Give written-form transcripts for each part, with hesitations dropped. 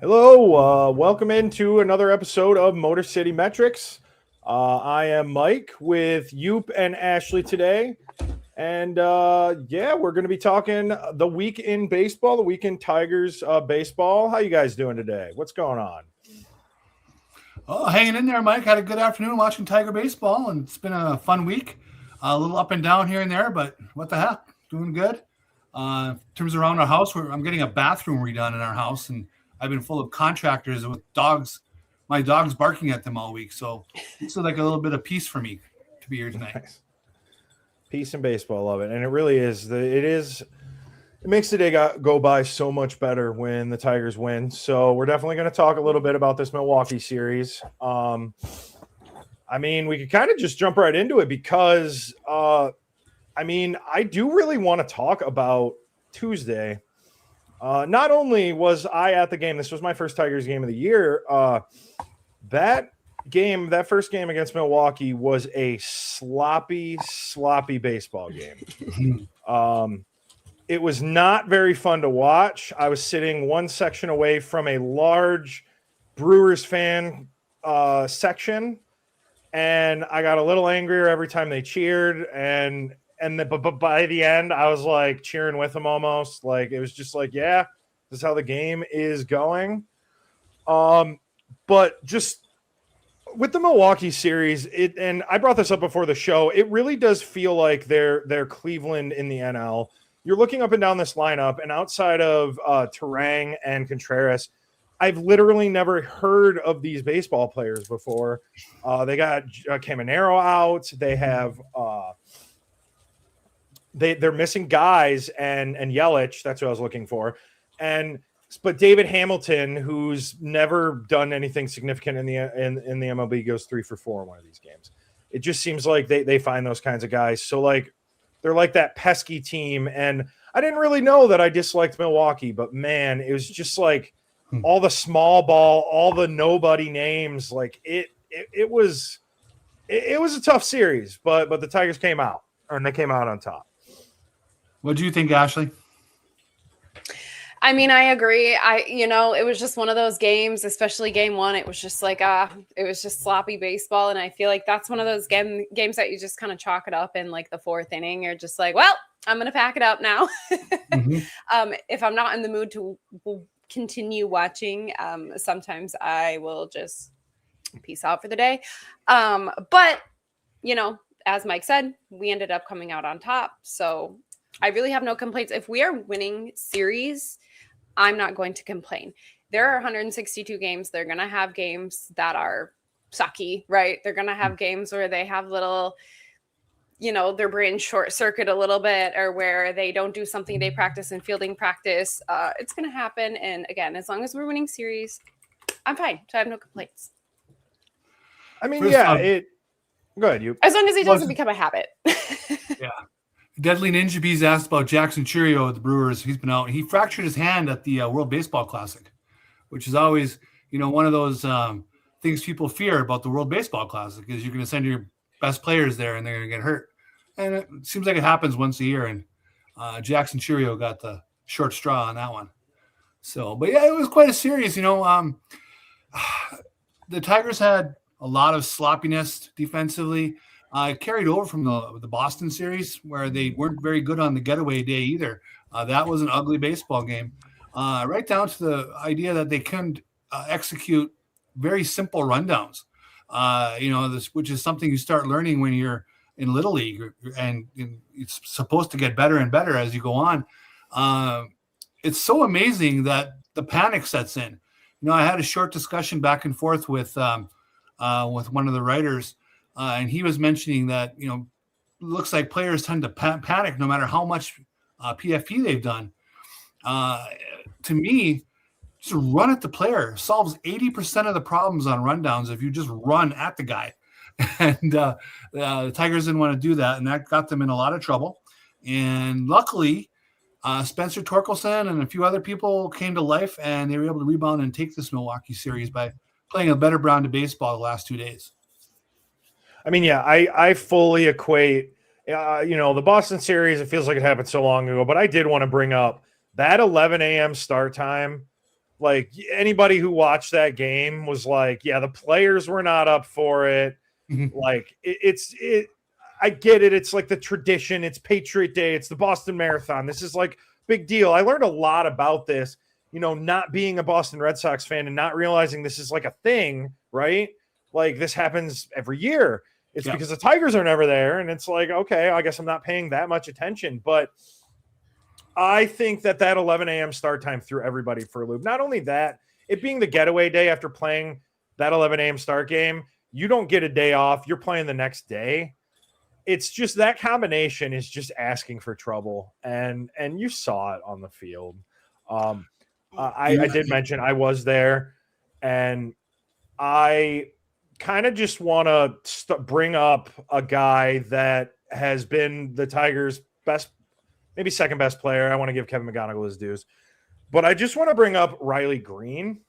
Hello, welcome into another episode of Motor City Metrics. I am Mike with Yoop and Ashley today. And we're going to be talking the week in baseball, the week in Tigers baseball. How you guys doing today? What's going on? Oh, hanging in there, Mike. Had a good afternoon watching Tiger baseball, and it's been a fun week. A little up and down here and there, but what the heck? Doing good. In terms of around our house, I'm getting a bathroom redone in our house, and I've been full of contractors with dogs. My dog's barking at them all week, so it's like a little bit of peace for me to be here tonight. Nice. Peace in baseball, love it, and it really is. It makes the day go by so much better when the Tigers win. So we're definitely going to talk a little bit about this Milwaukee series. I mean, we could kind of just jump right into it because, I do really want to talk about Tuesday. Not only was I at the game, this was my first Tigers game of the year. That first game against Milwaukee was a sloppy baseball game. It was not very fun to watch. I was sitting one section away from a large Brewers fan section, and I got a little angrier every time they cheered. But by the end, I was like cheering with them almost. Like it was just like, yeah, this is how the game is going. But just with the Milwaukee series, and I brought this up before the show, it really does feel like they're Cleveland in the NL. You're looking up and down this lineup, and outside of Terang and Contreras, I've literally never heard of these baseball players before. They got Caminero out. They have they're missing guys and Yelich. That's what I was looking for. But David Hamilton, who's never done anything significant in the MLB, goes 3 for 4 in one of these games. It just seems like they find those kinds of guys. So like they're like that pesky team. And I didn't really know that I disliked Milwaukee, but man, it was just like all the small ball, all the nobody names. Like it was a tough series, but the Tigers came out, and they came out on top. What do you think, Ashley? I mean, I agree. It was just one of those games, especially game one. It was just like, it was just sloppy baseball. And I feel like that's one of those games that you just kind of chalk it up in like the 4th inning. You're just like, well, I'm going to pack it up now. If I'm not in the mood to continue watching, sometimes I will just peace out for the day. But, as Mike said, we ended up coming out on top. So I really have no complaints. If we are winning series, I'm not going to complain. There are 162 games. They're going to have games that are sucky, right? They're going to have games where they have little, their brain short circuit a little bit, or where they don't do something they practice in fielding practice. It's going to happen. And again, as long as we're winning series, I'm fine. So I have no complaints. I mean, go ahead, you. As long as it doesn't become a habit. Yeah. Deadly Ninja Bees asked about Jackson Churio at the Brewers. He's been out. He fractured his hand at the World Baseball Classic, which is always, one of those things people fear about the World Baseball Classic, is you're going to send your best players there and they're going to get hurt. And it seems like it happens once a year. And Jackson Churio got the short straw on that one. So, but yeah, it was quite a series. The Tigers had a lot of sloppiness defensively. Carried over from the Boston series, where they weren't very good on the getaway day either. That was an ugly baseball game, right down to the idea that they couldn't execute very simple rundowns. Which is something you start learning when you're in Little League, and it's supposed to get better and better as you go on. It's so amazing that the panic sets in. I had a short discussion back and forth with one of the writers. And he was mentioning that, looks like players tend to panic no matter how much PFP they've done. To me, just run at the player solves 80% of the problems on rundowns if you just run at the guy. And the Tigers didn't want to do that, and that got them in a lot of trouble. And luckily, Spencer Torkelson and a few other people came to life, and they were able to rebound and take this Milwaukee series by playing a better brand of baseball the last 2 days. I mean, yeah, I fully equate, the Boston series, it feels like it happened so long ago, but I did want to bring up that 11 a.m. start time Like anybody who watched that game was like, yeah, the players were not up for it. Like I get it. It's like the tradition. It's Patriot Day. It's the Boston Marathon. This is like big deal. I learned a lot about this, not being a Boston Red Sox fan and not realizing this is like a thing, right? Like this happens every year. It's because the Tigers are never there. And it's like, okay, I guess I'm not paying that much attention, but I think that 11 a.m. start time threw everybody for a loop. Not only that, it being the getaway day after playing that 11 a.m. start game, you don't get a day off. You're playing the next day. It's just that combination is just asking for trouble. And you saw it on the field. I did mention I was there, and I kind of just want to bring up a guy that has been the Tigers' best, maybe second best player. I want to give Kevin McGonigle his dues. But I just want to bring up Riley Greene.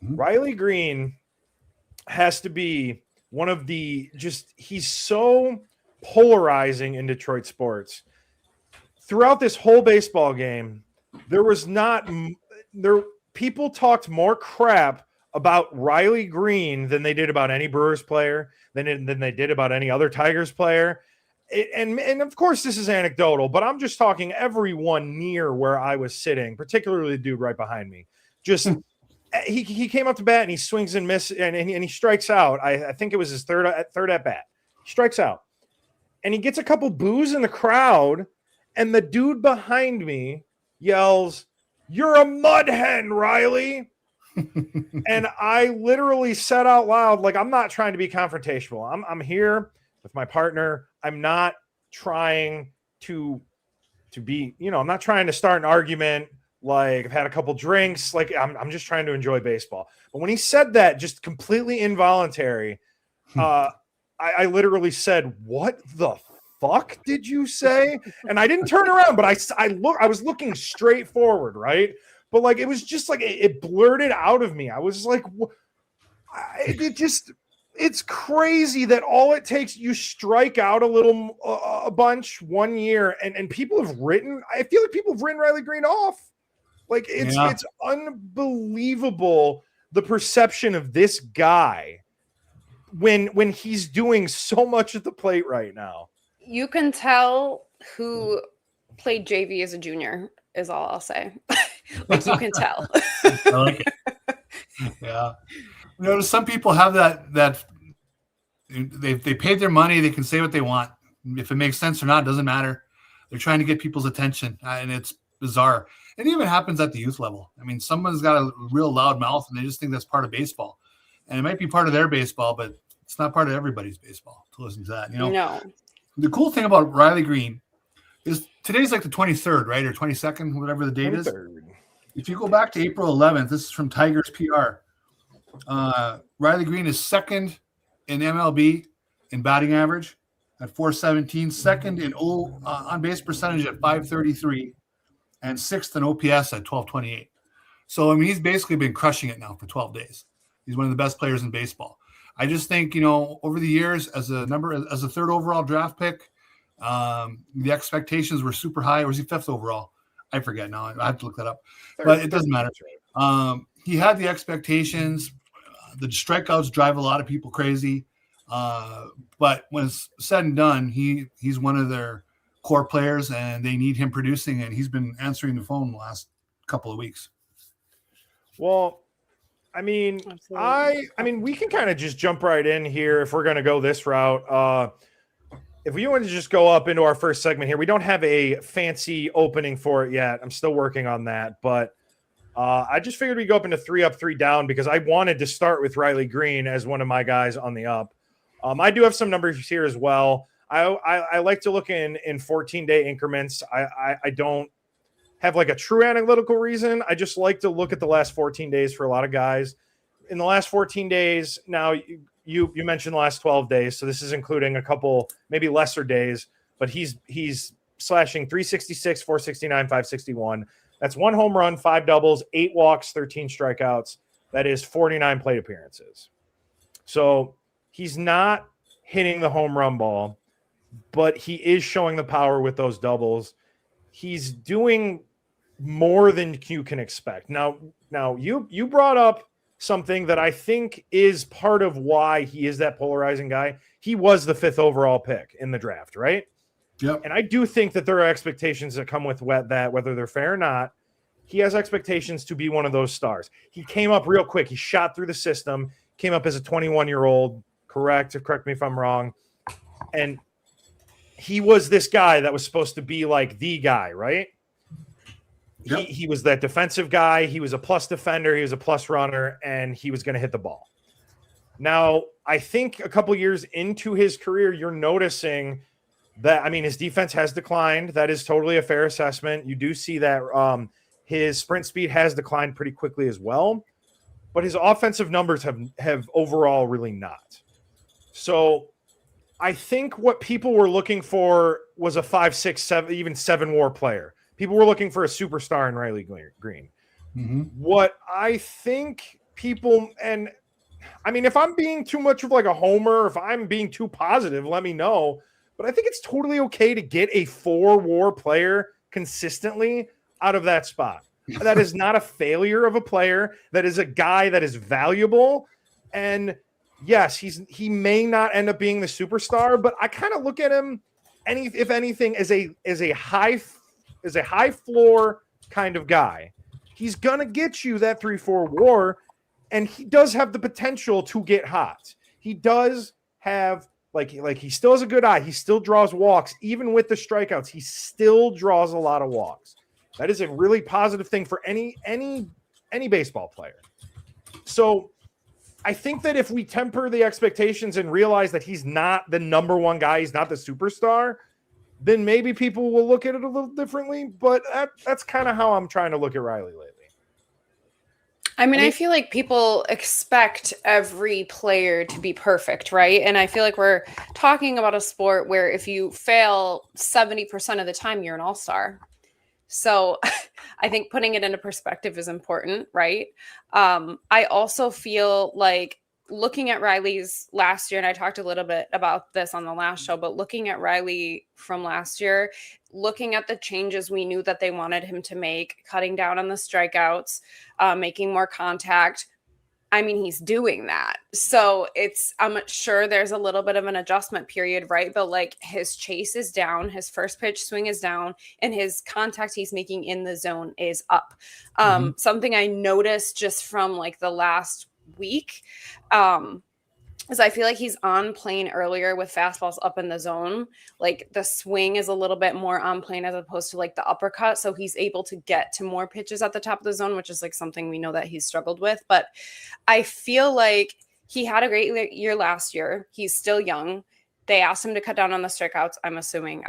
Riley Greene has to be one of the he's so polarizing in Detroit sports. Throughout this whole baseball game, people talked more crap about Riley Greene than they did about any Brewers player, than they did about any other Tigers player. And of course, this is anecdotal, but I'm just talking everyone near where I was sitting, particularly the dude right behind me. Just he came up to bat and he swings and misses and he strikes out. I think it was his third at bat. He strikes out and he gets a couple boos in the crowd, and the dude behind me yells, "You're a mud hen, Riley." And I literally said out loud, like, I'm not trying to be confrontational. I'm here with my partner. I'm not trying to be, I'm not trying to start an argument. Like, I've had a couple drinks. Like, I'm just trying to enjoy baseball. But when he said that, just completely involuntary, I literally said, "What the fuck did you say?" And I didn't turn around, but I was looking straight forward, right? But like, it was just like, it blurted out of me. I was like, it's crazy that all it takes, you strike out a bunch 1 year, and people have I feel like people have written Riley Greene off. Like, it's unbelievable, the perception of this guy when he's doing so much at the plate right now. You can tell who played JV as a junior, is all I'll say. Like, you can tell. I like it. Yeah. Some people have that they paid their money. They can say what they want. If it makes sense or not, doesn't matter. They're trying to get people's attention, and it's bizarre. It even happens at the youth level. I mean, someone's got a real loud mouth, and they just think that's part of baseball. And it might be part of their baseball, but it's not part of everybody's baseball to listen to that. No. The cool thing about Riley Greene is today's like the 23rd, right? Or 22nd, whatever the date 23rd. Is. If you go back to April 11th, this is from Tigers PR. Riley Greene is second in MLB in batting average at 417, second in on-base percentage at 533, and sixth in OPS at 1228. So, I mean, he's basically been crushing it now for 12 days. He's one of the best players in baseball. I just think, over the years, as a third overall draft pick, the expectations were super high. Or was he fifth overall? I forget now. I have to look that up. But it doesn't matter. He had the expectations. The strikeouts drive a lot of people crazy. But when it's said and done, he's one of their core players, and they need him producing, and he's been answering the phone the last couple of weeks. Well, I mean, we can kind of just jump right in here if we're going to go this route. If we want to just go up into our first segment here, we don't have a fancy opening for it yet. I'm still working on that, but I just figured we'd go up into 3 up, 3 down because I wanted to start with Riley Greene as one of my guys on the up. I do have some numbers here as well. I like to look in 14-day increments. I don't have like a true analytical reason. I just like to look at the last 14 days for a lot of guys. In the last 14 days, now you mentioned the last 12 days, so this is including a couple maybe lesser days, but he's slashing 366, 469, 561. That's 1 home run, 5 doubles, 8 walks, 13 strikeouts. That is 49 plate appearances. So he's not hitting the home run ball, but he is showing the power with those doubles. He's doing more than you can expect. Now you brought up something that I think is part of why he is that polarizing guy. He was the 5th overall pick in the draft, right? Yep. And I do think that there are expectations that come with that, whether they're fair or not. He has expectations to be one of those stars. He came up real quick. He shot through the system, came up as a 21-year-old, correct me if I'm wrong. And he was this guy that was supposed to be like the guy, right? Yep. He was that defensive guy. He was a plus defender. He was a plus runner, and he was going to hit the ball. Now, I think a couple years into his career, you're noticing that, I mean, his defense has declined. That is totally a fair assessment. You do see that his sprint speed has declined pretty quickly as well, but his offensive numbers have overall really not. So I think what people were looking for was a 5, 6, 7, even 7 WAR player. People were looking for a superstar in Riley Greene. Mm-hmm. What I think people, and I mean, if I'm being too much of like a homer, if I'm being too positive, let me know. But I think it's totally okay to get a 4 WAR player consistently out of that spot. That is not a failure of a player. That is a guy that is valuable. And yes, he may not end up being the superstar, but I kind of look at him, if anything, as a high floor kind of guy. He's gonna get you that 3-4 WAR, and he does have the potential to get hot. He does have like he still has a good eye. He still draws walks, even with the strikeouts. He still draws a lot of walks. That is a really positive thing for any baseball player. So I think that if we temper the expectations and realize that he's not the number one guy, he's not the superstar, then maybe people will look at it a little differently. But that's kind of how I'm trying to look at Riley lately. I mean, I feel like people expect every player to be perfect, right? And I feel like we're talking about a sport where if you fail 70% of the time, you're an all-star. So I think putting it into perspective is important, right? I also feel like looking at Riley's last year, and I talked a little bit about this on the last show, but looking at Riley from last year, looking at the changes we knew that they wanted him to make, cutting down on the strikeouts, making more contact. I mean, he's doing that. So I'm sure there's a little bit of an adjustment period, right? But like his chase is down, his first pitch swing is down, and his contact he's making in the zone is up. Something I noticed just from like the last week is I feel like he's on plane earlier with fastballs up in the zone. Like the swing is a little bit more on plane as opposed to like the uppercut. So he's able to get to more pitches at the top of the zone, which is like something we know that he's struggled with. But I feel like he had a great year last year. He's still young. They asked him to cut down on the strikeouts. I'm assuming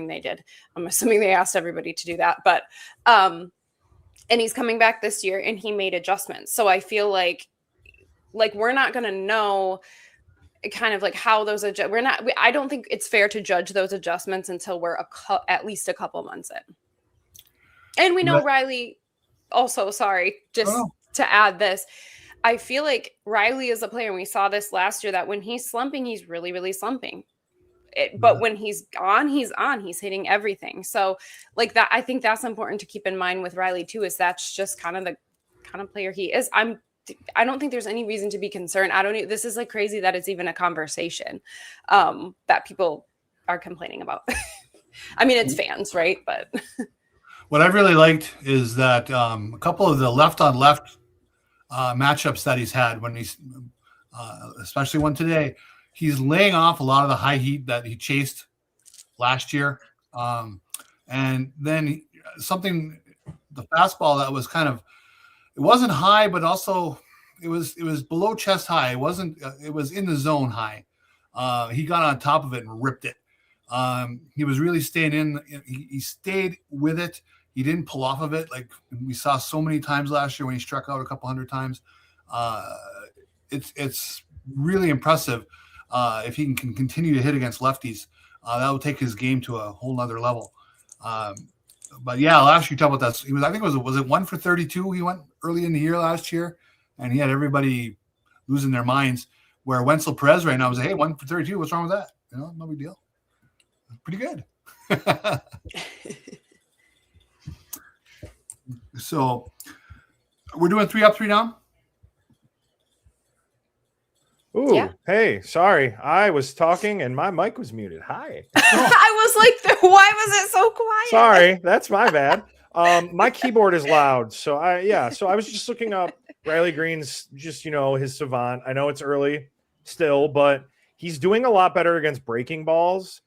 they did. I'm assuming they asked everybody to do that. But, and he's coming back this year and he made adjustments. So I feel like we're not going to know kind of like how those I don't think it's fair to judge those adjustments until we're at least a couple months in. And we know Riley also, to add this, I feel like Riley is a player, and we saw this last year, that when he's slumping, he's really, really slumping. But when he's on, he's hitting everything. So like that, I think that's important to keep in mind with Riley too, is that's just kind of the kind of player he is. I don't think there's any reason to be concerned. This is like crazy that it's even a conversation that people are complaining about. I mean, it's fans, right? But what I really liked is that a couple of the left-on-left matchups that he's had when he's, especially one today, he's laying off a lot of the high heat that he chased last year. And then the fastball that was kind of, it wasn't high, but also it was below chest high. It wasn't. It was in the zone high. He got on top of it and ripped it. He was really staying in. He stayed with it. He didn't pull off of it like we saw so many times last year when he struck out a couple hundred times. It's really impressive if he can continue to hit against lefties. That will take his game to a whole nother level. But yeah, last year you talk about that. I think was it 1 for 32? He went early in the year last year, and he had everybody losing their minds. Where Wenzel Perez right now was, hey, 1 for 32. What's wrong with that? No big deal. Pretty good. So we're doing 3 up, 3 down. Ooh, Yeah. Hey, sorry. I was talking and my mic was muted. Hi. I was like, why was it so quiet? Sorry, that's my bad. My keyboard is loud. So I was just looking up Riley Greene's his savant. I know it's early still, but he's doing a lot better against breaking balls.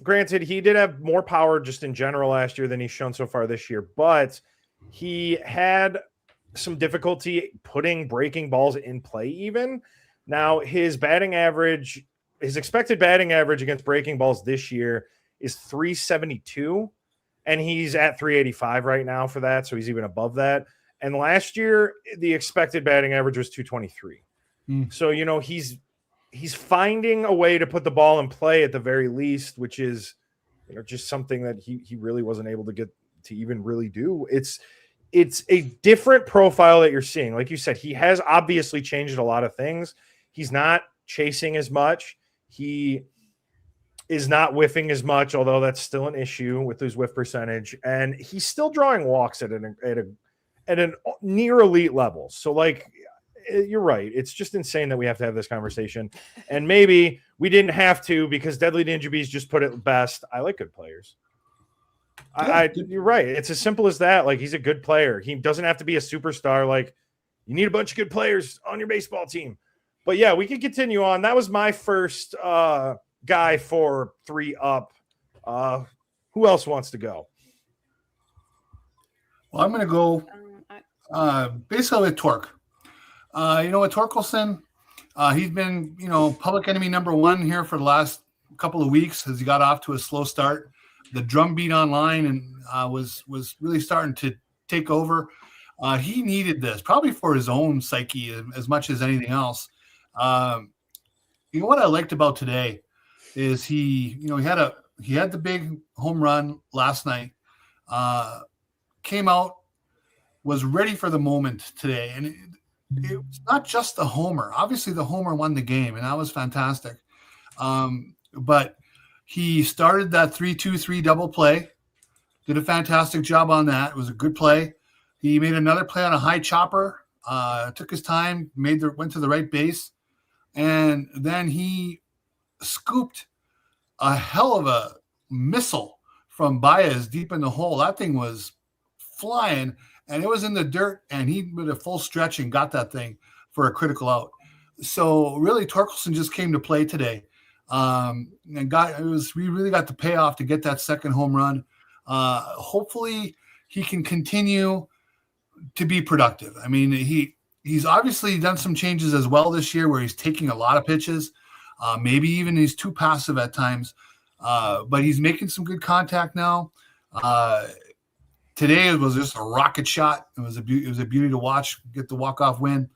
Granted, he did have more power just in general last year than he's shown so far this year, but he had some difficulty putting breaking balls in play even. Now, his expected batting average against breaking balls this year is 372, and he's at 385 right now for that, so he's even above that. And last year, the expected batting average was 223. So, he's finding a way to put the ball in play at the very least, which is just something that he really wasn't able to get to even really do. It's a different profile that you're seeing. Like you said, he has obviously changed a lot of things. He's not chasing as much. He is not whiffing as much, although that's still an issue with his whiff percentage. And he's still drawing walks at an near elite level. So, you're right. It's just insane that we have to have this conversation. And maybe we didn't have to because Deadly Ninja Bees just put it best. I like good players. You're right. It's as simple as that. He's a good player. He doesn't have to be a superstar. You need a bunch of good players on your baseball team. But yeah, we can continue on. That was my first guy for 3 up. Who else wants to go? Well, I'm going to go basically with Torque. With Torkelson, he's been, public enemy number 1 here for the last couple of weeks as he got off to a slow start. The drum beat online and was really starting to take over. He needed this probably for his own psyche as much as anything else. What I liked about today is he had the big home run last night. Came out, was ready for the moment today, and it was not just the homer. Obviously, the homer won the game, and that was fantastic. But he started that 3-2-3 double play, did a fantastic job on that. It was a good play. He made another play on a high chopper, took his time, went to the right base, and then he scooped a hell of a missile from Baez deep in the hole. That thing was flying, and it was in the dirt, and he did a full stretch and got that thing for a critical out. So really, Torkelson just came to play today. We really got the payoff to get that second home run. Hopefully he can continue to be productive. I mean, he's obviously done some changes as well this year where he's taking a lot of pitches. Maybe even he's too passive at times, but he's making some good contact now. Today it was just a rocket shot. It was a beauty to watch, get the walk-off win.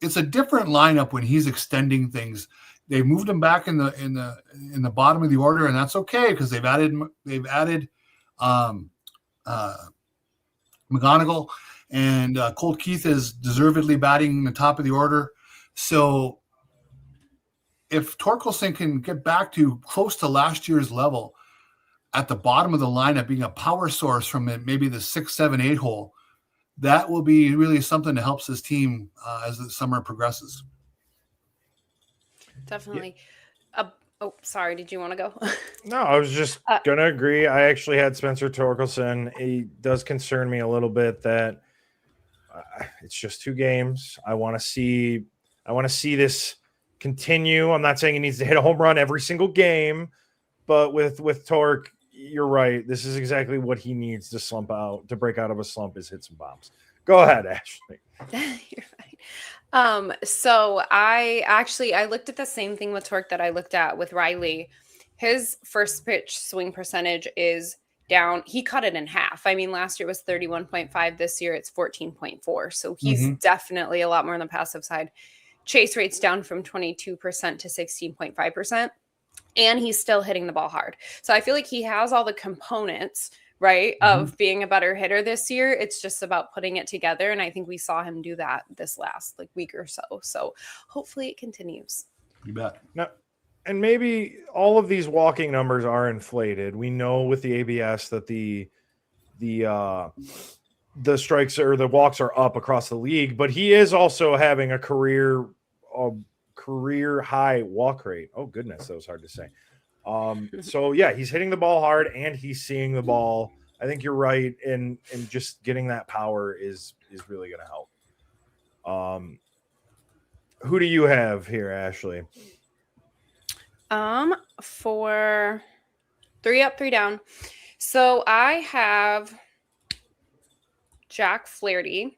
It's a different lineup when he's extending things. They moved him back in the bottom of the order, and that's okay because they've added McGonigle, and Colt Keith is deservedly batting the top of the order. So if Torkelson can get back to close to last year's level at the bottom of the lineup, being a power source from maybe the 6, 7, 8 hole, that will be really something that helps his team as the summer progresses. Definitely. Oh, sorry. Did you want to go? No, I was just going to agree. I actually had Spencer Torkelson. It does concern me a little bit that it's just 2 games. I want to see this continue. I'm not saying he needs to hit a home run every single game, but with Torque, you're right. This is exactly what he needs to break out of a slump, is hit some bombs. Go ahead, Ashley. You're fine. So I looked at the same thing with Torque that I looked at with Riley. His first pitch swing percentage is down. He cut it in half. I mean, last year was 31.5. This year it's 14.4. So he's definitely a lot more on the passive side. Chase rate's down from 22% to 16.5%. And he's still hitting the ball hard. So I feel like he has all the components, right, of being a better hitter this year. It's just about putting it together. And I think we saw him do that this last week or so. So hopefully it continues. You bet. No, and maybe all of these walking numbers are inflated. We know with the ABS that the the strikes or the walks are up across the league, but he is also having a career high walk rate. Oh goodness, that was hard to say. So yeah, he's hitting the ball hard and he's seeing the ball. I think you're right, and just getting that power is really going to help. Who do you have here, Ashley? For 3 up, 3 down. So I have Jack Flaherty,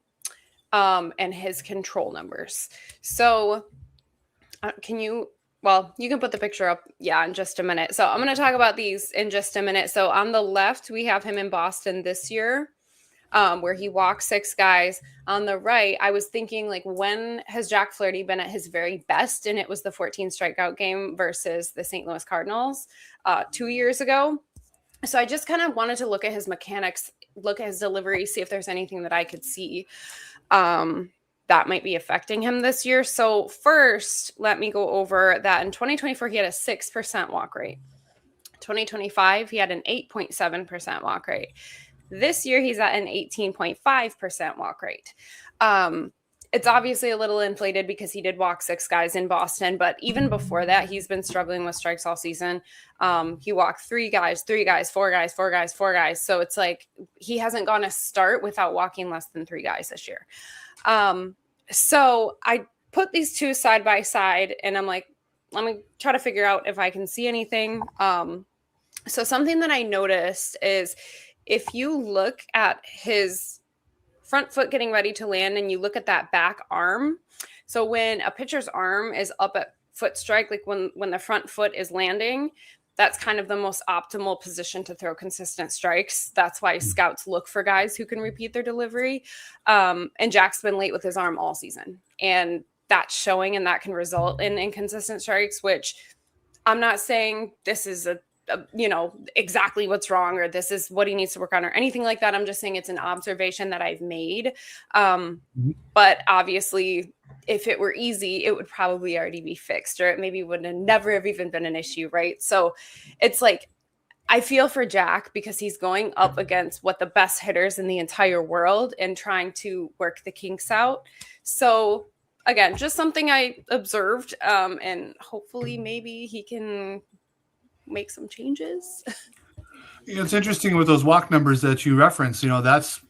and his control numbers. So you can put the picture up, in just a minute. So I'm going to talk about these in just a minute. So on the left, we have him in Boston this year, where he walked 6 guys. On the right, I was thinking, like, when has Jack Flaherty been at his very best? And it was the 14 strikeout game versus the St. Louis Cardinals 2 years ago. So I just kind of wanted to look at his mechanics, look at his delivery, see if there's anything that I could see that might be affecting him this year. So first, let me go over that. In 2024, he had a 6% walk rate. 2025, he had an 8.7% walk rate. This year, he's at an 18.5% walk rate. It's obviously a little inflated because he did walk 6 guys in Boston, but even before that, he's been struggling with strikes all season. He walked 3 guys, 4 guys, 4 guys, 4 guys. So it's like he hasn't gone a start without walking less than 3 guys this year. So I put these two side by side and I'm like, let me try to figure out if I can see anything. So something that I noticed is if you look at his front foot getting ready to land and you look at that back arm. So when a pitcher's arm is up at foot strike, like when the front foot is landing, that's kind of the most optimal position to throw consistent strikes. That's why scouts look for guys who can repeat their delivery. And Jack's been late with his arm all season. And that's showing, and that can result in inconsistent strikes, which I'm not saying this is exactly what's wrong or this is what he needs to work on or anything like that. I'm just saying it's an observation that I've made. But obviously, if it were easy, it would probably already be fixed, or it maybe would have never have even been an issue, right? So it's like, I feel for Jack because he's going up against what the best hitters in the entire world and trying to work the kinks out. So again, just something I observed, and hopefully maybe he can make some changes. It's interesting with those walk numbers that you reference. That's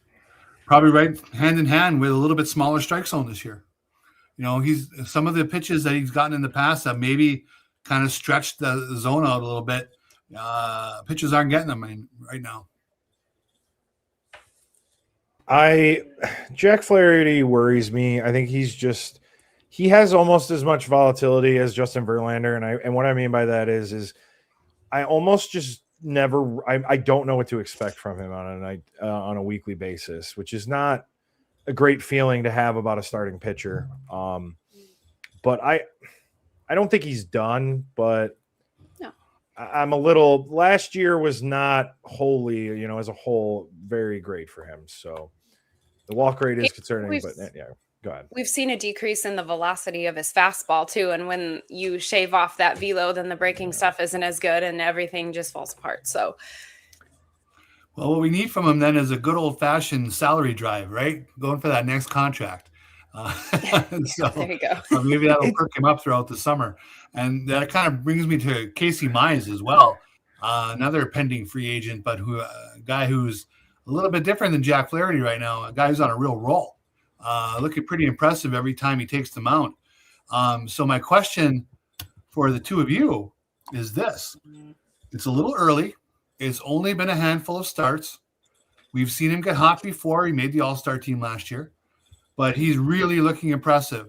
probably right hand in hand with a little bit smaller strike zone this year. He's some of the pitches that he's gotten in the past that maybe kind of stretched the zone out a little bit. Pitchers aren't getting them right now. Jack Flaherty worries me. I think he has almost as much volatility as Justin Verlander, and what I mean by that is I almost just never. I don't know what to expect from him on a weekly basis, which is not a great feeling to have about a starting pitcher. But I don't think he's done. But no. I'm a little. Last year was not wholly, as a whole, very great for him. So the walk rate is concerning. But yeah. Go ahead. We've seen a decrease in the velocity of his fastball too. And when you shave off that velo, then the breaking stuff isn't as good and everything just falls apart. So, well, what we need from him then is a good old fashioned salary drive, right? Going for that next contract. So there you go. Maybe that'll perk him up throughout the summer. And that kind of brings me to Casey Mize as well. Another pending free agent, but a guy who's a little bit different than Jack Flaherty right now, a guy who's on a real roll. Looking pretty impressive every time he takes the mound. So my question for the two of you is this. It's a little early. It's only been a handful of starts. We've seen him get hot before. He made the All-Star team last year. But he's really looking impressive.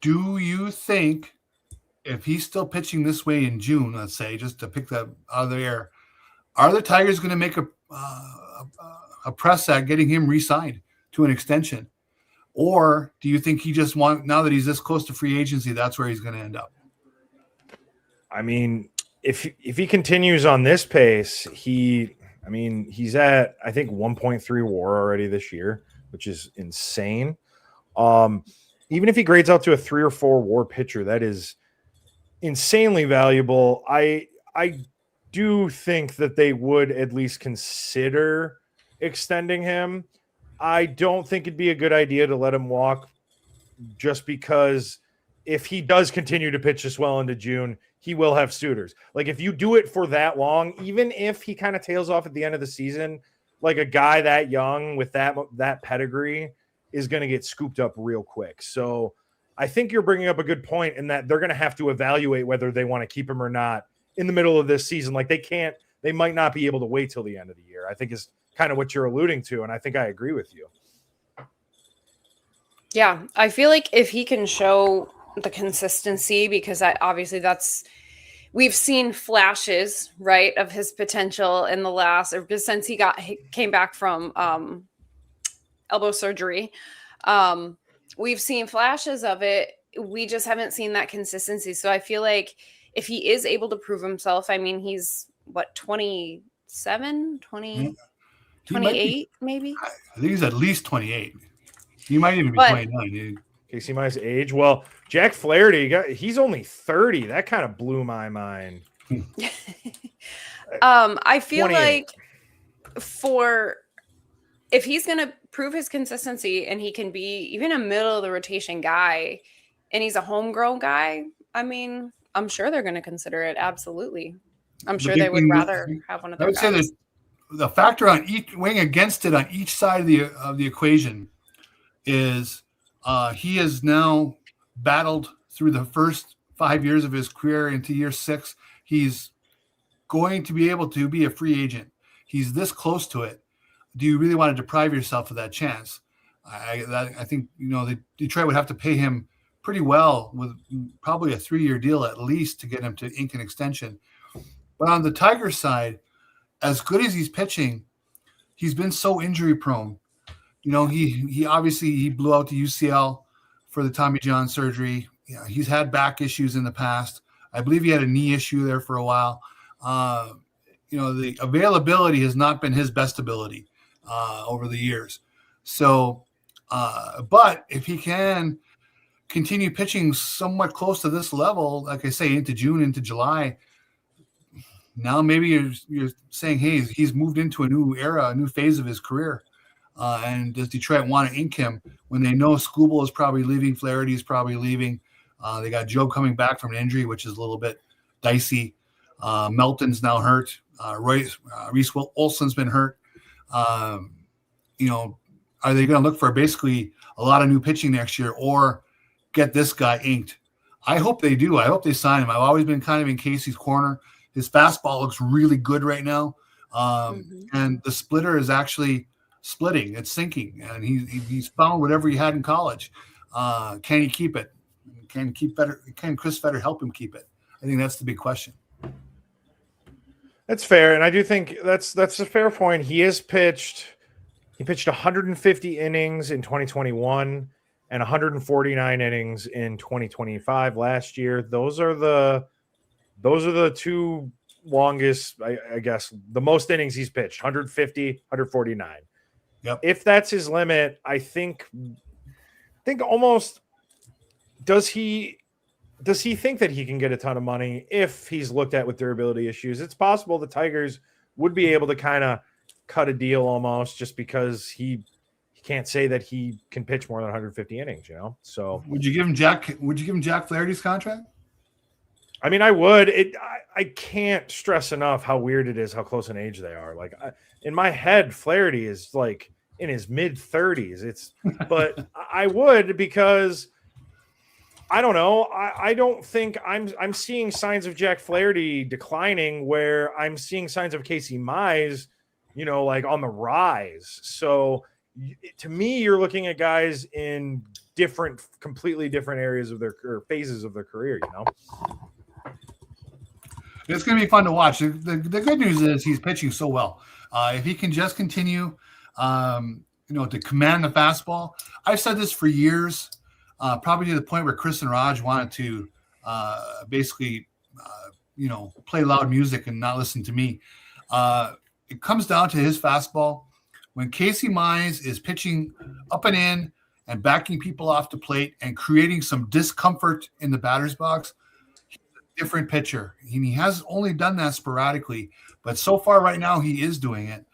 Do you think if he's still pitching this way in June, let's say, just to pick that out of the air, are the Tigers going to make a press at getting him re-signed to an extension? Or do you think he just now that he's this close to free agency, that's where he's going to end up? I mean, if he continues on this pace, he's at, I think, 1.3 WAR already this year, which is insane. Even if he grades out to a 3 or 4 WAR pitcher, that is insanely valuable. I do think that they would at least consider extending him. I don't think it'd be a good idea to let him walk, just because if he does continue to pitch this well into June, he will have suitors. Like, if you do it for that long, even if he kind of tails off at the end of the season, like a guy that young with that pedigree is going to get scooped up real quick. So I think you're bringing up a good point in that they're going to have to evaluate whether they want to keep him or not in the middle of this season. Like, they might not be able to wait till the end of the year, I think is kind of what you're alluding to. And I think I agree with you. Yeah, I feel like if he can show the consistency, because we've seen flashes, right, of his potential in the last, or since he came back from elbow surgery. We've seen flashes of it. We just haven't seen that consistency. So I feel like if he is able to prove himself, I mean, he's 27, 20, 28, maybe? I think he's at least 28. He might even be 29. Casey Mize age. Well, Jack Flaherty, he's only 30. That kind of blew my mind. I feel 28. like if he's going to prove his consistency and he can be even a middle of the rotation guy and he's a homegrown guy, I mean, I'm sure they're going to consider it. Absolutely. I'm sure they would rather have one of their guys. I would say the factor on each weighing against it on each side of the equation is he has now battled through the first 5 years of his career into year 6. He's going to be able to be a free agent. He's this close to it. Do you really want to deprive yourself of that chance? I think, Detroit would have to pay him pretty well with probably a 3-year deal at least to get him to ink an extension. But on the Tigers side, as good as he's pitching, he's been so injury prone. He obviously blew out the UCL for the Tommy John surgery. He's had back issues in the past. I believe he had a knee issue there for a while. The availability has not been his best ability over the years. So, but if he can continue pitching somewhat close to this level, like I say, into June, into July, now maybe you're saying, hey, he's moved into a new era, a new phase of his career. And does Detroit want to ink him when they know Skubal is probably leaving, Flaherty is probably leaving? They got Joe coming back from an injury, which is a little bit dicey. Melton's now hurt. Reese Olson's been hurt. Are they going to look for basically a lot of new pitching next year or get this guy inked? I hope they do. I hope they sign him. I've always been kind of in Casey's corner. His fastball looks really good right now. And the splitter is actually splitting. It's sinking. And he's found whatever he had in college. Can he keep it? Can Chris Fetter help him keep it? I think that's the big question. That's fair, and I do think that's a fair point. He pitched 150 innings in 2021 and 149 innings in 2025 last year. Those are the two longest, I guess, the most innings he's pitched, 150, 149. Yep. If that's his limit, I think almost does he think that he can get a ton of money if he's looked at with durability issues? It's possible the Tigers would be able to kind of cut a deal almost just because he can't say that he can pitch more than 150 innings, So would you give him Jack Flaherty's contract? I mean, I would. I can't stress enough how weird it is how close in age they are. Like in my head, Flaherty is like in his mid 30s. But I would, because I don't know. I don't think I'm seeing signs of Jack Flaherty declining where I'm seeing signs of Casey Mize, like on the rise. So to me, you're looking at guys in completely different areas of their phases of their career, It's going to be fun to watch. The good news is he's pitching so well. If he can just continue, to command the fastball. I've said this for years. Probably to the point where Chris and Raj wanted to basically, play loud music and not listen to me. It comes down to his fastball. When Casey Mize is pitching up and in and backing people off the plate and creating some discomfort in the batter's box, different pitcher. He has only done that sporadically, but so far right now he is doing it.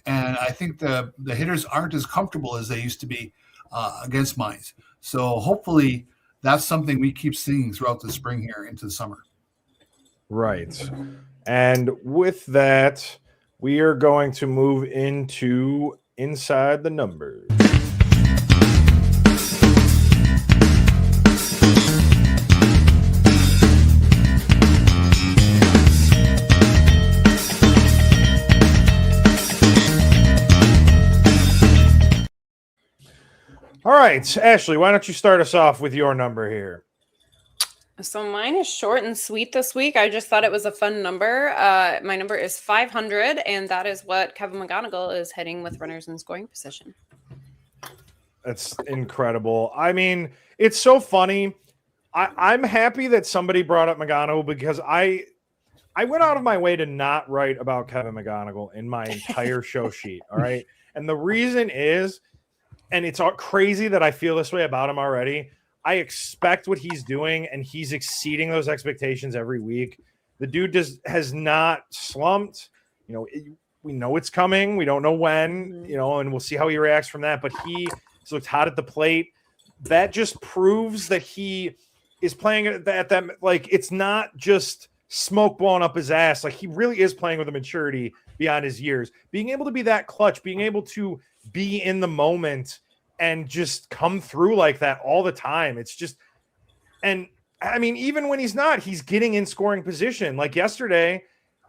And I think the hitters aren't as comfortable as they used to be against Mize. So hopefully that's something we keep seeing throughout the spring here into the summer. Right. And with that, we are going to move into Inside the Numbers. All right, Ashley, why don't you start us off with your number here? So mine is short and sweet this week. I just thought it was a fun number. My number is 500, and that is what Kevin McGonigle is hitting with runners in scoring position. That's incredible. I mean, it's so funny. I'm happy that somebody brought up McGonigle because I went out of my way to not write about Kevin McGonigle in my entire show sheet. All right. And the reason is, and it's all crazy that I feel this way about him already. I expect what he's doing, and he's exceeding those expectations every week. The dude has not slumped. You know, we know it's coming. We don't know when, you know, and we'll see how he reacts from that. But he's looked hot at the plate. That just proves that he is playing at that. Like, it's not just smoke blowing up his ass. Like, he really is playing with a maturity beyond his years. Being able to be that clutch, being able to be in the moment and just come through like that all the time. It's just, and I mean, even when he's not, he's getting in scoring position. Like yesterday,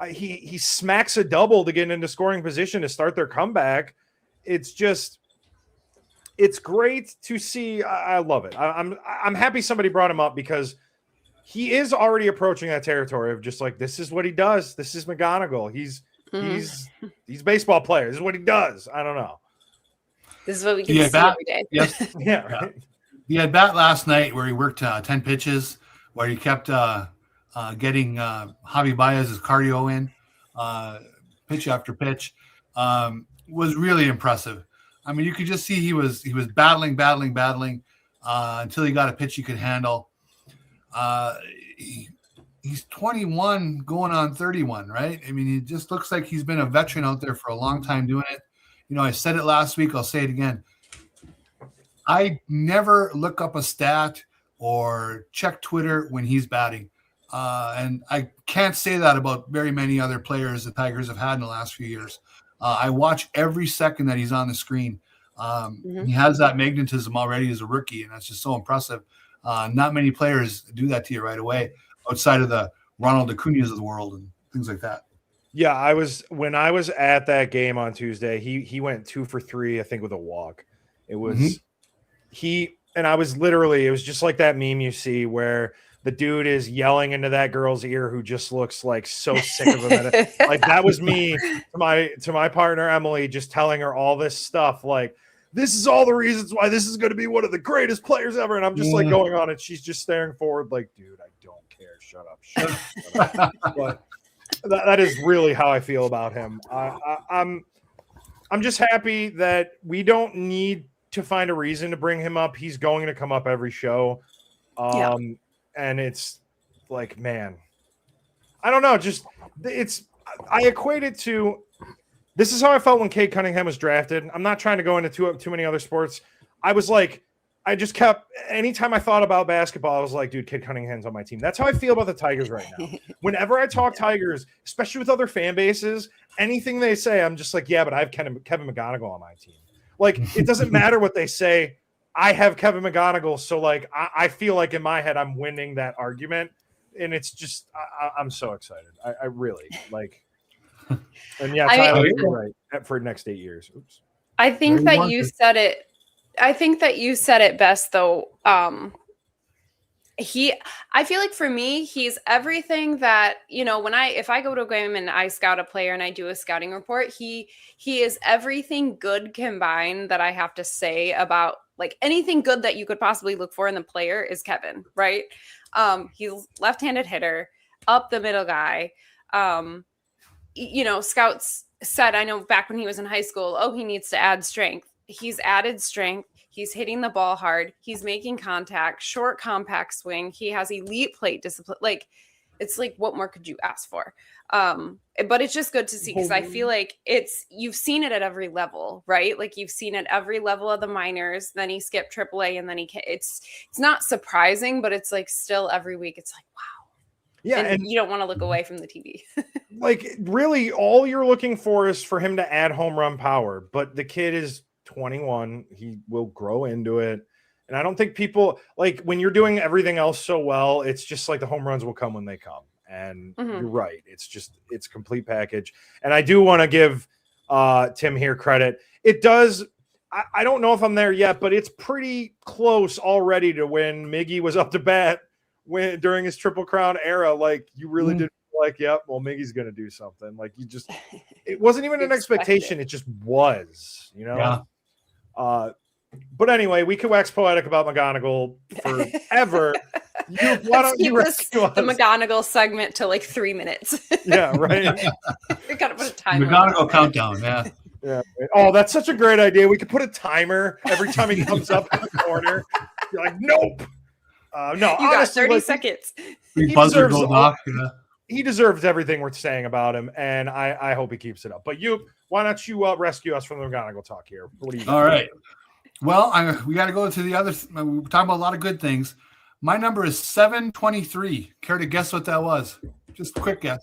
he smacks a double to get into scoring position to start their comeback. It's just, it's great to see. I love it. I'm happy somebody brought him up because he is already approaching that territory of just like, this is what he does. This is McGonigle. He's baseball player. This is what he does. I don't know. This is what we can see every day. Yes. Yeah. Right. He had bat last night where he worked 10 pitches, where he kept getting Javi Baez's cardio in, pitch after pitch. Was really impressive. I mean, you could just see he was battling until he got a pitch he could handle. He's 21 going on 31, right? I mean, he just looks like he's been a veteran out there for a long time doing it. You know, I said it last week. I'll say it again. I never look up a stat or check Twitter when he's batting. And I can't say that about very many other players the Tigers have had in the last few years. I watch every second that he's on the screen. He has that magnetism already as a rookie, and that's just so impressive. Not many players do that to you right away outside of the Ronald Acuñas of the world and things like that. Yeah, when I was at that game on Tuesday, he went 2 for 3, I think, with a walk. It was and I was literally, it was just like that meme you see where the dude is yelling into that girl's ear who just looks like so sick of him. Like that was me to my partner Emily, just telling her all this stuff. Like, this is all the reasons why this is going to be one of the greatest players ever. And I'm just like going on it. She's just staring forward like, dude, I don't care. Shut up. But that is really how I feel about him. I'm just happy that we don't need to find a reason to bring him up. He's going to come up every show. And it's like, man, I don't know. Just I equate it to, this is how I felt when Cade Cunningham was drafted. I'm not trying to go into too many other sports. I was like, I just kept, anytime I thought about basketball, I was like, dude, Cade Cunningham's on my team. That's how I feel about the Tigers right now. Whenever I talk Tigers, especially with other fan bases, anything they say, I'm just like, yeah, but I have Kevin McGonigle on my team. Like, it doesn't matter what they say. I have Kevin McGonigle. So, like, I feel like in my head, I'm winning that argument. And it's just, I'm so excited. I really, like, and yeah, Tyler, you're right, for the next 8 years. Oops. I think that you said it. I think that you said it best, though. I feel like for me, he's everything that, you know, if I go to a game and I scout a player and I do a scouting report, he is everything good combined that I have to say about, like, anything good that you could possibly look for in the player is Kevin, right? He's left-handed hitter, up the middle guy. You know, scouts said, I know back when he was in high school, he needs to add strength. He's added strength. He's hitting the ball hard. He's making contact, short, compact swing. He has elite plate discipline. Like, it's like, what more could you ask for? But it's just good to see, because I feel like you've seen it at every level, right? Like, you've seen it every level of the minors. Then he skipped AAA, and then it's not surprising, but it's like still every week it's like, wow. Yeah, and you don't want to look away from the TV. Like, really, all you're looking for is for him to add home run power. But the kid is 21; he will grow into it. And I don't think people, like, when you're doing everything else so well, it's just like the home runs will come when they come. And you're right. It's complete package. And I do want to give Tim here credit. It does. I don't know if I'm there yet, but it's pretty close already to when Miggy was up to bat during his Triple Crown era. Like, you really did feel like, yep, well, Miggy's going to do something. Like, it wasn't even an expectation. It just was, you know? Yeah. But anyway, we could wax poetic about McGonigle forever. Why don't you rescue us? The McGonigle segment to like 3 minutes. Yeah, right. We gotta put a timer. McGonigle countdown, yeah. Yeah. Oh, that's such a great idea. We could put a timer every time he comes up in the corner. You're like, nope. No, you honestly, got 30 seconds. He deserves everything we're saying about him, and I hope he keeps it up. But why don't you rescue us from the McGonigle talk here? What do you? All right. Well, we got to go to the other. We're talking about a lot of good things. My number is 723. Care to guess what that was? Just a quick guess.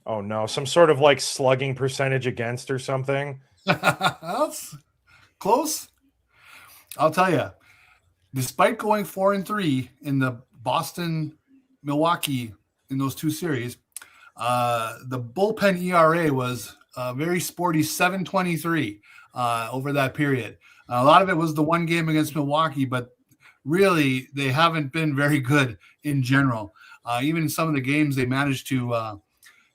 Oh no, some sort of like slugging percentage against or something. That's close. I'll tell you. Despite going 4-3 in the Boston, Milwaukee in those two series, the bullpen ERA was very sporty 7.23 over that period. A lot of it was the one game against Milwaukee, but really they haven't been very good in general. Even in some of the games they managed to,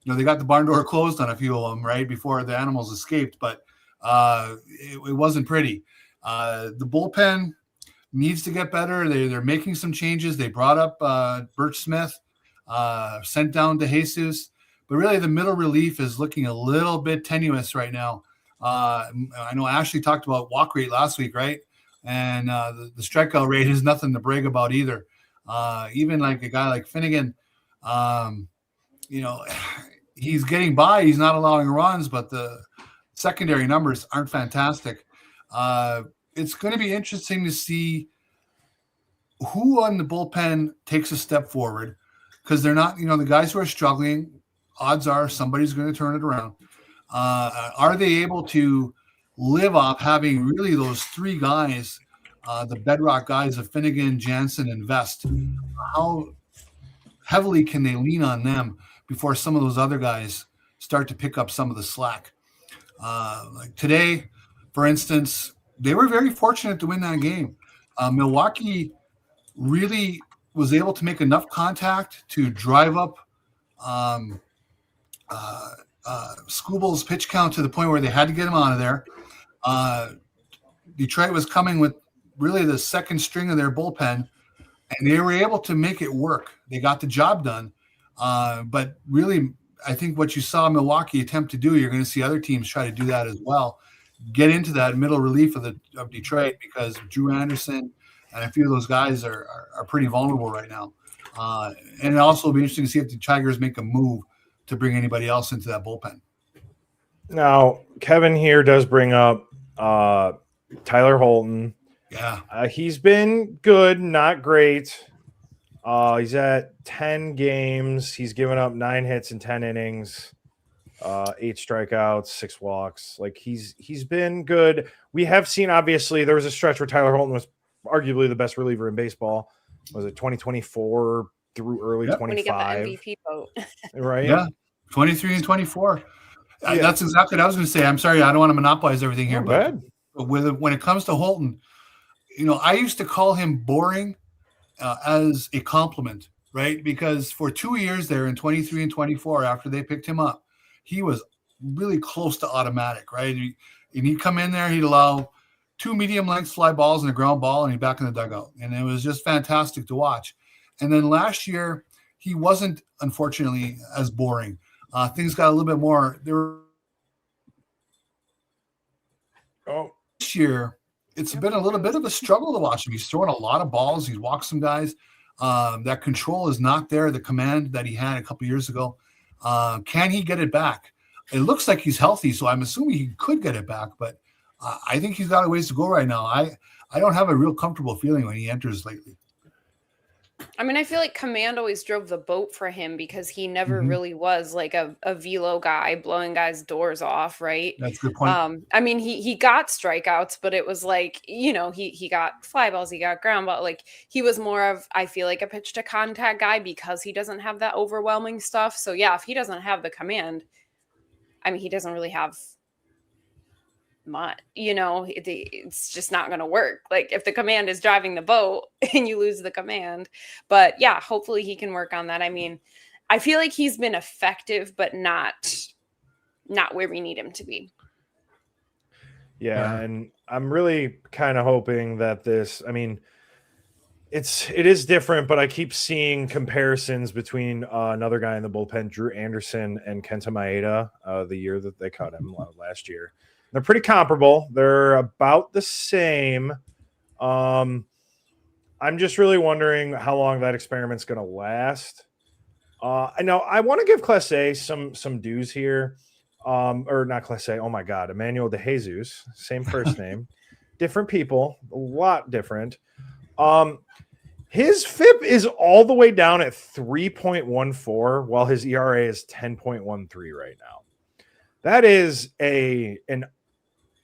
they got the barn door closed on a few of them right before the animals escaped, but it wasn't pretty. The bullpen needs to get better. They're making some changes. They brought up Birch Smith, sent down to Jesus, but really the middle relief is looking a little bit tenuous right now. I know Ashley talked about walk rate last week, right? And the strikeout rate is nothing to brag about either. Even like a guy like Finnegan, he's getting by. He's not allowing runs, but the secondary numbers aren't fantastic. It's going to be interesting to see who on the bullpen takes a step forward, because they're not, the guys who are struggling, odds are somebody's going to turn it around. Are they able to live off having really those three guys, the bedrock guys of Finnegan, Jansen, and Vest? How heavily can they lean on them before some of those other guys start to pick up some of the slack? Like today, for instance, they were very fortunate to win that game. Milwaukee really was able to make enough contact to drive up Skubal's pitch count to the point where they had to get him out of there. Detroit was coming with really the second string of their bullpen, and they were able to make it work. They got the job done. But really, I think what you saw Milwaukee attempt to do, you're going to see other teams try to do that as well. Get into that middle relief of Detroit, because Drew Anderson and a few of those guys are pretty vulnerable right now. And it also will be interesting to see if the Tigers make a move to bring anybody else into that bullpen. Now, Kevin here does bring up Tyler Holton. Yeah. He's been good, not great. He's at 10 games. He's given up 9 hits in 10 innings, 8 strikeouts, 6 walks. Like, he's been good. We have seen, obviously, there was a stretch where Tyler Holton was arguably the best reliever in baseball. Was it 2024 through early 25? When he got the MVP vote. Right? Yeah. 23 and 24. Yeah. That's exactly what I was going to say. I'm sorry, I don't want to monopolize everything here, but when it comes to Holton, I used to call him boring as a compliment, right? Because for 2 years there in 23 and 24, after they picked him up, he was really close to automatic, right? And he'd come in there, he'd allow 2 medium-length fly balls and a ground ball, and he'd back in the dugout. And it was just fantastic to watch. And then last year, he wasn't, unfortunately, as boring. Things got a little bit more. This year, it's been a little bit of a struggle to watch him. He's throwing a lot of balls. He's walked some guys. That control is not there. The command that he had a couple years ago. Can he get it back? It looks like he's healthy, so I'm assuming he could get it back. But I think he's got a ways to go right now. I don't have a real comfortable feeling when he enters lately. I mean, I feel like command always drove the boat for him because he never really was like a velo guy blowing guys' doors off, right? That's a good point. I mean, he got strikeouts, but it was like, you know, he got fly balls, he got ground ball. Like he was more of, I feel like, a pitch to contact guy because he doesn't have that overwhelming stuff. So yeah, if he doesn't have the command, I mean, he doesn't really have much, you know, it's just not going to work. Like if the command is driving the boat and you lose the command, but yeah, hopefully he can work on that. I mean, I feel like he's been effective, but not where we need him to be. Yeah. And I'm really kind of hoping that this, I mean, it is different, but I keep seeing comparisons between another guy in the bullpen, Drew Anderson, and Kenta Maeda, the year that they cut him last year. They're pretty comparable. They're about the same. I'm just really wondering how long that experiment's going to last. I know I want to give Class A some dues here. Or not Class A. Oh my God. Emmanuel De Jesus, same first name, different people, a lot different. His FIP is all the way down at 3.14, while his ERA is 10.13 right now. That is an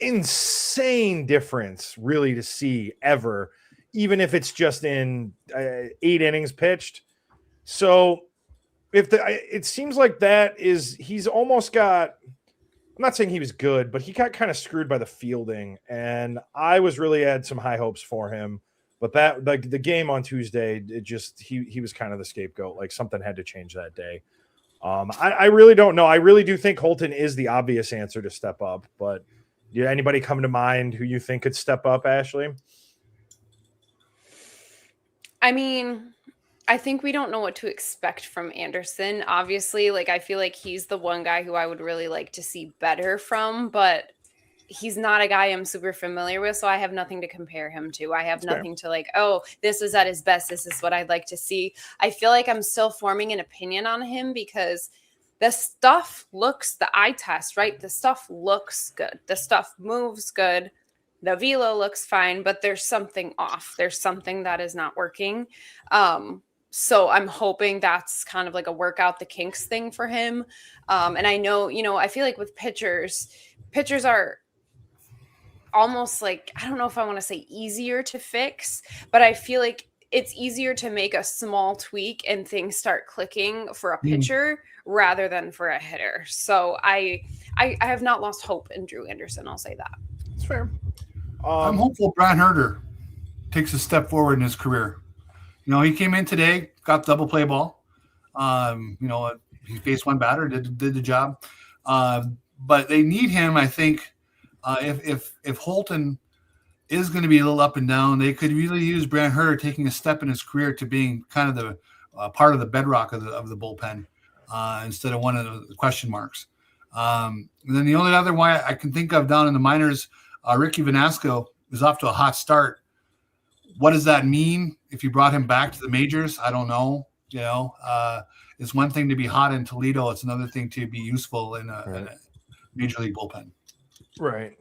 insane difference, really, to see ever, even if it's just in 8 innings pitched. So it seems like he's almost got, I'm not saying he was good, but he got kind of screwed by the fielding, and I had some high hopes for him. But that, like the game on Tuesday, he was kind of the scapegoat. Like something had to change that day. I really don't know. I really do think Holton is the obvious answer to step up, but anybody come to mind who you think could step up, Ashley? I mean, I think we don't know what to expect from Anderson. Obviously, like I feel like he's the one guy who I would really like to see better from, but he's not a guy I'm super familiar with, so I have nothing to compare him to. I have nothing to like, oh, this is at his best. This is what I'd like to see. I feel like I'm still forming an opinion on him because the stuff looks, the eye test, right? The stuff looks good. The stuff moves good. The velo looks fine, but there's something off. There's something that is not working. So I'm hoping that's kind of like a work out the kinks thing for him. And I know, you know, I feel like with pitchers are almost like, I don't know if I want to say easier to fix, but I feel like it's easier to make a small tweak and things start clicking for a pitcher rather than for a hitter. So I have not lost hope in Drew Anderson. I'll say that. That's fair. I'm hopeful Brad Herter takes a step forward in his career. You know, he came in today, got double play ball. You know, he faced one batter, did the job. But they need him, I think. If Holton is going to be a little up and down, they could really use Brad Herter taking a step in his career to being kind of the part of the bedrock of the bullpen instead of one of the question marks. And then the only other one I can think of down in the minors, Ricky Vanasco is off to a hot start. What does that mean if you brought him back to the majors? I don't know. You know, it's one thing to be hot in Toledo. It's another thing to be useful in a major league bullpen. Right.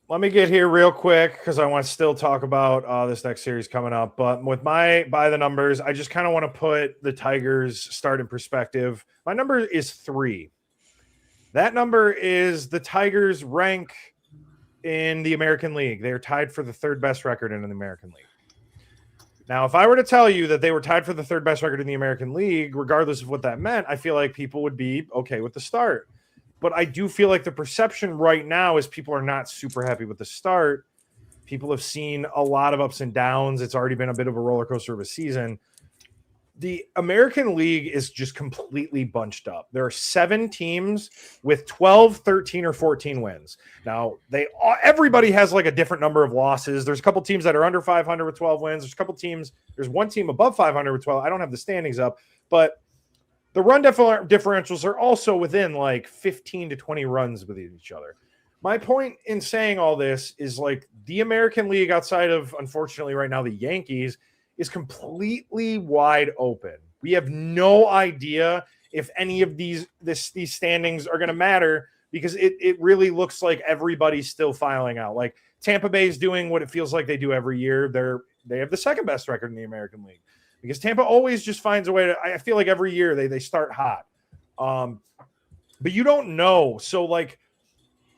Let me get here real quick because I want to still talk about this next series coming up. But with my by the numbers, I just kind of want to put the Tigers start in perspective. My number is 3. That number is the Tigers rank in the American League. They are tied for the 3rd best record in the American League. Now, if I were to tell you that they were tied for the 3rd best record in the American League, regardless of what that meant, I feel like people would be okay with the start. But I do feel like the perception right now is people are not super happy with the start. People have seen a lot of ups and downs. It's already been a bit of a roller coaster of a season. The American League is just completely bunched up. There are 7 teams with 12, 13, or 14 wins. Now, everybody has like a different number of losses. There's a couple teams that are under 500 with 12 wins. There's one team above 500 with 12. I don't have the standings up, but the run differentials are also within like 15 to 20 runs with each other. My point in saying all this is like the American League outside of, unfortunately, right now, the Yankees is completely wide open. We have no idea if any of these standings are going to matter because it really looks like everybody's still filing out. Like Tampa Bay is doing what it feels like they do every year. They have the second best record in the American League because Tampa always just finds a way to. I feel like every year they start hot, but you don't know. So like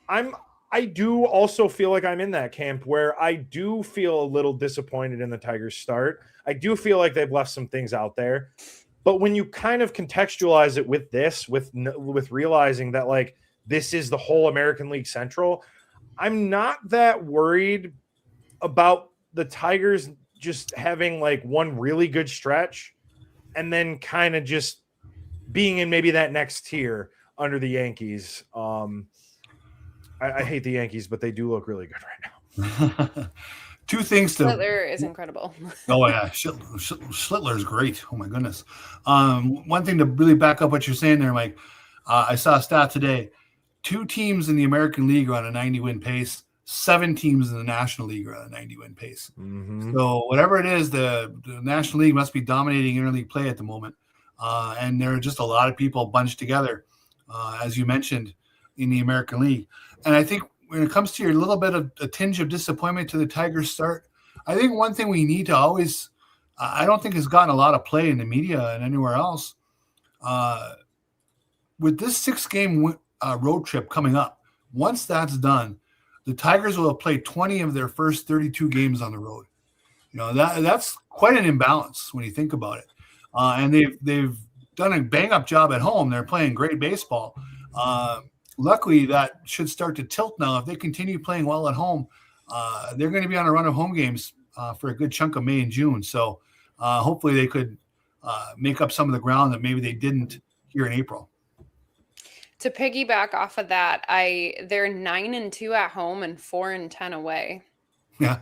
I do also feel like I'm in that camp where I do feel a little disappointed in the Tigers' start. I do feel like they've left some things out there. But when you kind of contextualize it with this, with realizing that like this is the whole American League Central, I'm not that worried about the Tigers just having like one really good stretch and then kind of just being in maybe that next tier under the Yankees. I hate the Yankees, but they do look really good right now. Two things to. Schlittler is incredible. Oh yeah, Schlittler is great. Oh my goodness. One thing to really back up what you're saying there, Mike. I saw a stat today. 2 teams in the American League are on a 90-win pace. 7 teams in the National League are on a 90-win pace. Mm-hmm. So whatever it is, the National League must be dominating interleague play at the moment. And there are just a lot of people bunched together, as you mentioned, in the American League. And I think when it comes to your little bit of a tinge of disappointment to the Tigers start, I think one thing we need to always, I don't think has gotten a lot of play in the media and anywhere else. With this 6-game road trip coming up, once that's done, the Tigers will have played 20 of their first 32 games on the road. You know, that's quite an imbalance when you think about it. And they've done a bang-up job at home. They're playing great baseball. Luckily, that should start to tilt now. If they continue playing well at home, they're going to be on a run of home games for a good chunk of May and June. So hopefully they could make up some of the ground that maybe they didn't here in April. To piggyback off of that, they're 9-2 at home and 4-10 away. Yeah.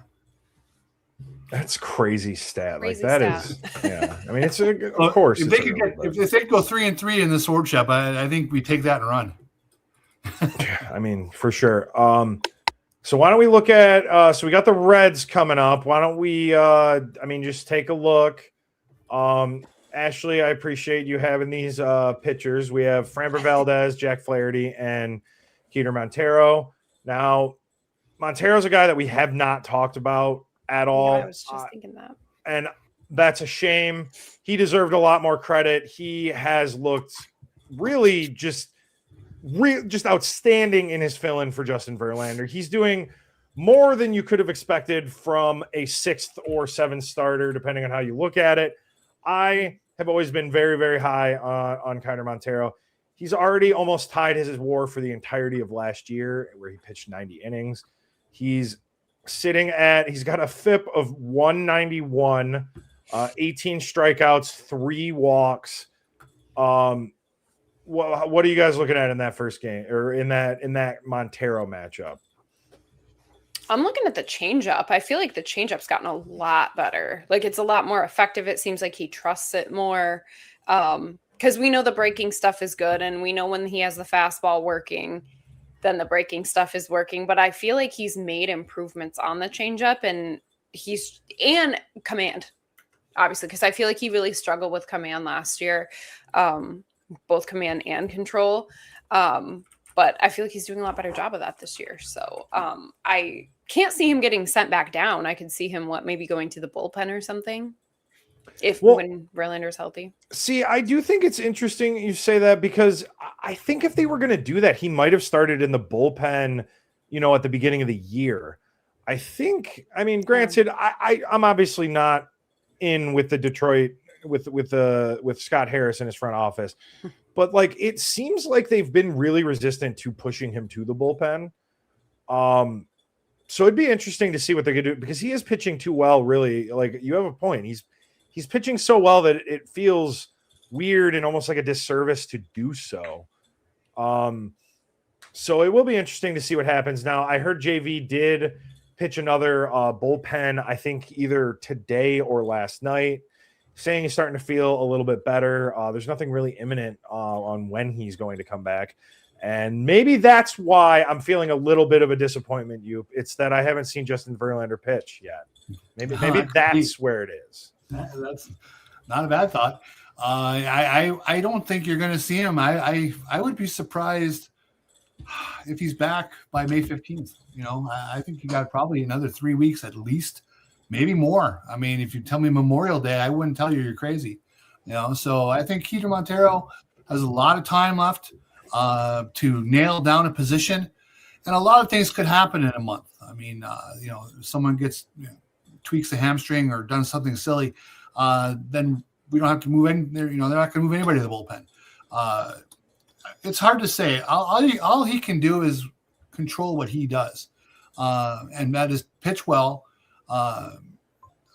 That's crazy stat. Crazy like that stat. is, yeah. I mean, it's of course. If they could if they go 3-3 in this World Cup, I think we take that and run. I mean, for sure. So why don't we look at? So we got the Reds coming up. Why don't we? Just take a look. Ashley, I appreciate you having these pictures. We have Framber Valdez, Jack Flaherty, and Keter Montero. Now, Montero's a guy that we have not talked about at all. Yeah, I was just thinking that. And that's a shame. He deserved a lot more credit. He has looked really just outstanding in his fill-in for Justin Verlander. He's doing more than you could have expected from a 6th or 7th starter, depending on how you look at it. I have always been very, very high on Keter Montero. He's already almost tied his WAR for the entirety of last year, where he pitched 90 innings. He's got a FIP of 191, 18 strikeouts, 3 walks. What are you guys looking at in that first game or in that Montero matchup? I'm looking at the changeup. I feel like the changeup's gotten a lot better. Like it's a lot more effective. It seems like he trusts it more. Because we know the breaking stuff is good, and we know when he has the fastball working, then the breaking stuff is working. But I feel like he's made improvements on the changeup and command, obviously, because I feel like he really struggled with command last year. Both command and control. But I feel like he's doing a lot better job of that this year. So I can't see him getting sent back down. I could see him maybe going to the bullpen or something when Verlander's healthy. See, I do think it's interesting you say that because I think if they were going to do that, he might have started in the bullpen, at the beginning of the year. I think, granted, I'm obviously not in with the Detroit with Scott Harris in his front office, but like it seems like they've been really resistant to pushing him to the bullpen. So it'd be interesting to see what they're gonna do because he is pitching too well. Really, like you have a point. He's pitching so well that it feels weird and almost like a disservice to do so. So it will be interesting to see what happens. Now I heard JV did pitch another bullpen. I think either today or last night, saying he's starting to feel a little bit better. There's nothing really imminent on when he's going to come back. And maybe that's why I'm feeling a little bit of a disappointment, Yoop. It's that I haven't seen Justin Verlander pitch yet. Maybe that's where it is. That's not a bad thought. I don't think you're going to see him. I would be surprised if he's back by May 15th. I think you got probably another 3 weeks at least, maybe more. I mean, if you tell me Memorial Day, I wouldn't tell you're crazy. So I think Keeter Montero has a lot of time left to nail down a position, and a lot of things could happen in a month. I mean, if someone gets tweaks a hamstring or done something silly, then we don't have to move in there. They're not going to move anybody to the bullpen. It's hard to say. All he can do is control what he does, and that is pitch well. I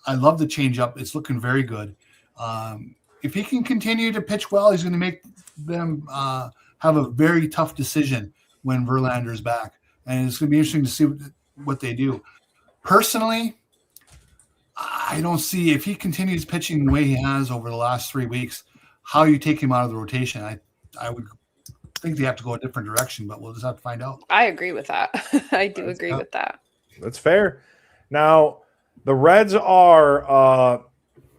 love the changeup; it's looking very good. If he can continue to pitch well, he's going to make them have a very tough decision when Verlander's back, and it's going to be interesting to see what they do. Personally, I don't see, if he continues pitching the way he has over the last 3 weeks, how you take him out of the rotation. I would think they have to go a different direction, but we'll just have to find out. I agree with that. I do agree with that. That's fair. Now, the Reds are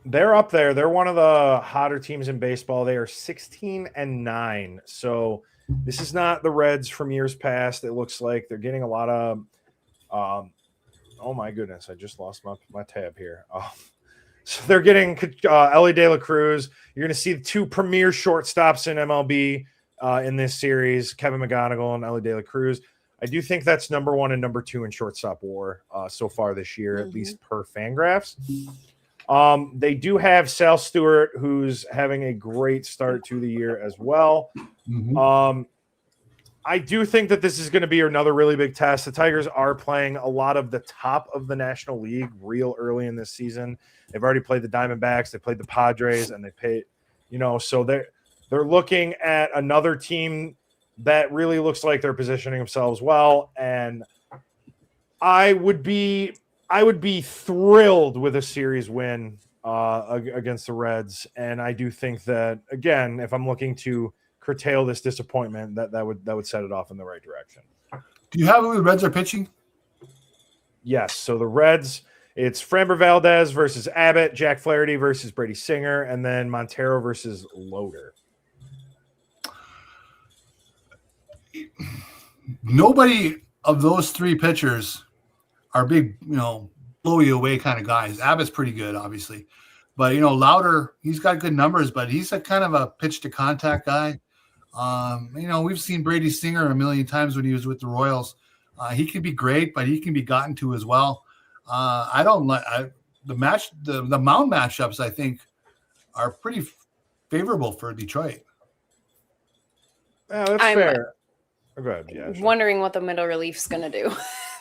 they're up there. They're one of the hotter teams in baseball. They are 16-9. So this is not the Reds from years past. It looks like they're getting a lot of oh my goodness, I just lost my tab here. So they're getting Ellie De La Cruz. You're going to see the two premier shortstops in MLB in this series, Kevin McGonigle and Ellie De La Cruz. I do think that's number 1 and number 2 in shortstop war so far this year, at least per Fangraphs. They do have Sal Stewart, who's having a great start to the year as well. I do think that this is going to be another really big test. The Tigers are playing a lot of the top of the National League real early in this season. They've already played the Diamondbacks, they played the Padres, and they played, so they're looking at another team that really looks like they're positioning themselves well. And I would be thrilled with a series win against the Reds. And I do think that, again, if I'm looking to curtail this disappointment, that would set it off in the right direction. Do you have who the Reds are pitching? Yes. So the Reds, it's Framber Valdez versus Abbott, Jack Flaherty versus Brady Singer, and then Montero versus Loader. Nobody of those 3 pitchers are big, blow you away kind of guys. Abbott's pretty good, obviously. But, Lauder, he's got good numbers, but he's a kind of a pitch to contact guy. We've seen Brady Singer a million times when he was with the Royals. He can be great, but he can be gotten to as well. I don't like the mound matchups. I think are pretty favorable for Detroit. Yeah, that's fair. Go ahead. Yeah, sure. Wondering what the middle relief's going to do.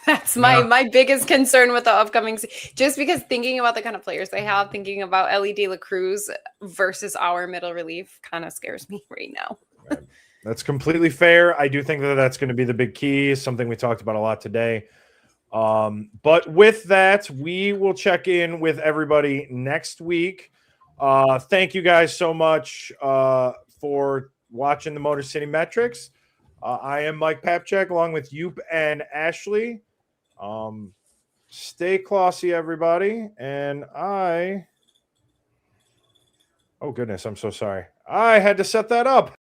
That's my biggest concern with the upcoming, just because thinking about the kind of players they have, thinking about Ellie De La Cruz versus our middle relief kind of scares me right now. Right. That's completely fair. I do think that that's going to be the big key, something we talked about a lot today. But with that, we will check in with everybody next week. Thank you guys so much for watching the Motor City Metrics. I am Mike Papchak along with Yoop and Ashley. Stay classy, everybody. And oh goodness, I'm so sorry. I had to set that up.